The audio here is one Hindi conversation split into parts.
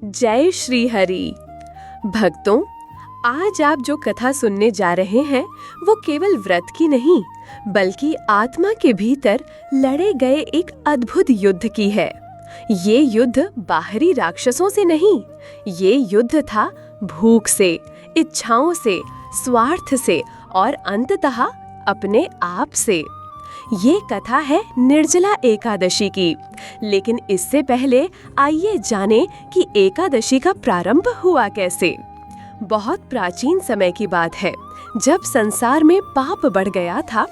जय श्री हरि। भक्तों, आज आप जो कथा सुनने जा रहे हैं वो केवल व्रत की नहीं बल्कि आत्मा के भीतर लड़े गए एक अद्भुत युद्ध की है। ये युद्ध बाहरी राक्षसों से नहीं, ये युद्ध था भूख से, इच्छाओं से, स्वार्थ से और अंततः अपने आप से। ये कथा है निर्जला एकादशी की, लेकिन इससे पहले आइए जानें कि एकादशी का प्रारंभ हुआ कैसे। बहुत प्राचीन समय की बात है, जब संसार में पाप बढ़ गया था,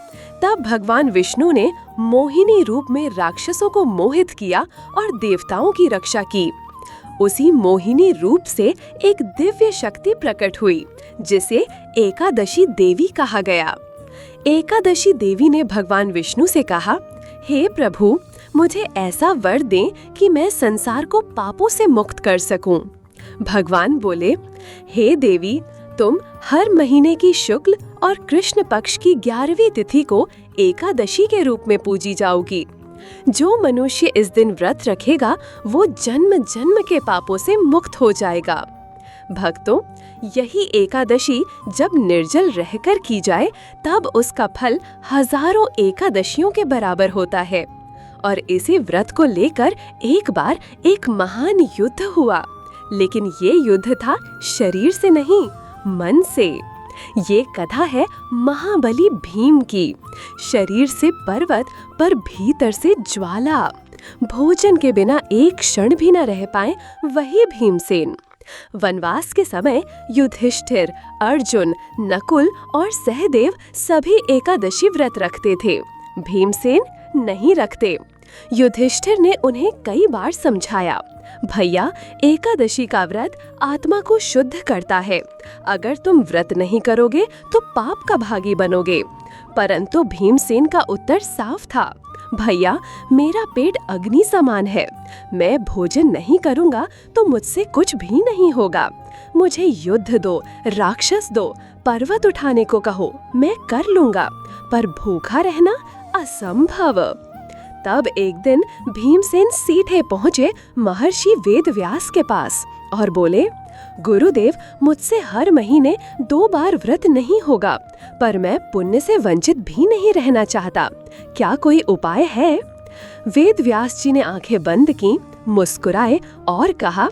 तब भगवान विष्णु ने मोहिनी रूप में राक्षसों को मोहित किया और देवताओं की रक्षा की। उसी मोहिनी रूप से एक दिव्य शक्ति प्रकट हुई, जिसे एकादशी देवी कहा गया। एकादशी देवी ने भगवान विष्णु से कहा, हे प्रभु, मुझे ऐसा वर दें कि मैं संसार को पापों से मुक्त कर सकूं। भगवान बोले, हे देवी, तुम हर महीने की शुक्ल और कृष्ण पक्ष की 11वीं तिथि को एकादशी के रूप में पूजी जाओगी। जो मनुष्य इस दिन व्रत रखेगा वो जन्म जन्म के पापों से मुक्त हो जाएगा। भक्तों, यही एकादशी जब निर्जल रहकर की जाए तब उसका फल हजारों एकादशियों के बराबर होता है। और इसी व्रत को लेकर एक बार एक महान युद्ध हुआ, लेकिन ये युद्ध था शरीर से नहीं, मन से। ये कथा है महाबली भीम की। शरीर से पर्वत पर भीतर से ज्वाला। भोजन के बिना एक क्षण भी न रह पाए वही भीमसेन। वनवास के समय युधिष्ठिर, अर्जुन, नकुल और सहदेव सभी एकादशी व्रत रखते थे। भीमसेन नहीं रखते। युधिष्ठिर ने उन्हें कई बार समझाया, भैया, एकादशी का व्रत आत्मा को शुद्ध करता है। अगर तुम व्रत नहीं करोगे तो पाप का भागी बनोगे। परंतु भीमसेन का उत्तर साफ था, भैया, मेरा पेट अग्नि समान है। मैं भोजन नहीं करूँगा तो मुझसे कुछ भी नहीं होगा। मुझे युद्ध दो, राक्षस दो, पर्वत उठाने को कहो, मैं कर लूँगा, पर भूखा रहना असंभव। तब एक दिन भीमसेन सीधे पहुँचे महर्षि वेदव्यास के पास और बोले, गुरुदेव, मुझसे हर महीने 2 बार व्रत नहीं होगा, पर मैं पुण्य से वंचित भी नहीं रहना चाहता। क्या कोई उपाय है? वेदव्यास जी ने आंखें बंद की, मुस्कुराए और कहा,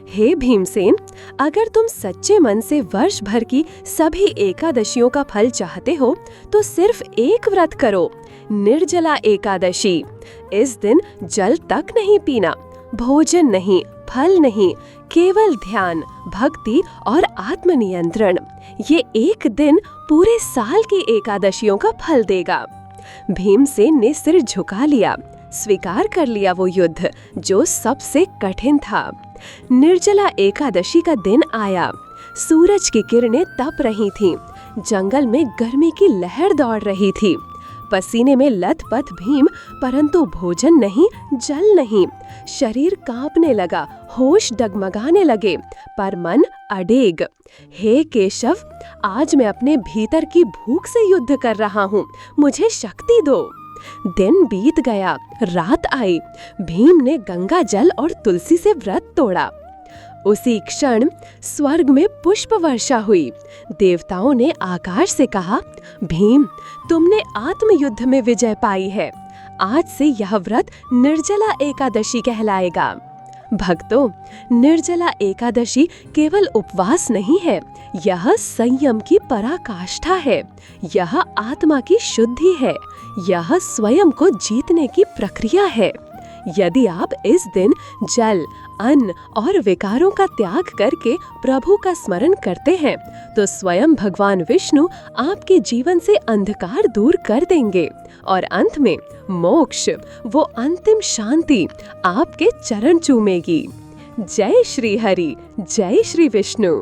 हे भीमसेन, अगर तुम सच्चे मन से वर्ष भर की सभी एकादशियों का फल चाहते हो तो सिर्फ एक व्रत करो, निर्जला एकादशी। इस दिन जल तक नहीं पीना, भोजन नहीं, फल नहीं, केवल ध्यान, भक्ति और आत्मनियंत्रण। ये एक दिन पूरे साल की एकादशियों का फल देगा। भीमसेन ने सिर झुका लिया, स्वीकार कर लिया वो युद्ध जो सबसे कठिन था। निर्जला एकादशी का दिन आया। सूरज की किरणें तप रही थीं, जंगल में गर्मी की लहर दौड़ रही थी। पसीने में लथपथ भीम, परंतु भोजन नहीं, जल नहीं। शरीर कांपने लगा, होश डगमगाने लगे, पर मन अडेग। हे केशव, आज मैं अपने भीतर की भूख से युद्ध कर रहा हूँ, मुझे शक्ति दो। दिन बीत गया, रात आई। भीम ने गंगा जल और तुलसी से व्रत तोड़ा। उसी क्षण स्वर्ग में पुष्प वर्षा हुई। देवताओं ने आकाश से कहा, भीम, तुमने आत्मयुद्ध में विजय पाई है। आज से यह व्रत निर्जला एकादशी कहलाएगा। भक्तों, निर्जला एकादशी केवल उपवास नहीं है, यह संयम की पराकाष्ठा है। यह आत्मा की शुद्धि है। यह स्वयं को जीतने की प्रक्रिया है। यदि आप इस दिन जल, अन्न और विकारों का त्याग करके प्रभु का स्मरण करते हैं तो स्वयं भगवान विष्णु आपके जीवन से अंधकार दूर कर देंगे और अंत में मोक्ष, वो अंतिम शांति आपके चरण चूमेगी। जय श्री हरि, जय श्री विष्णु।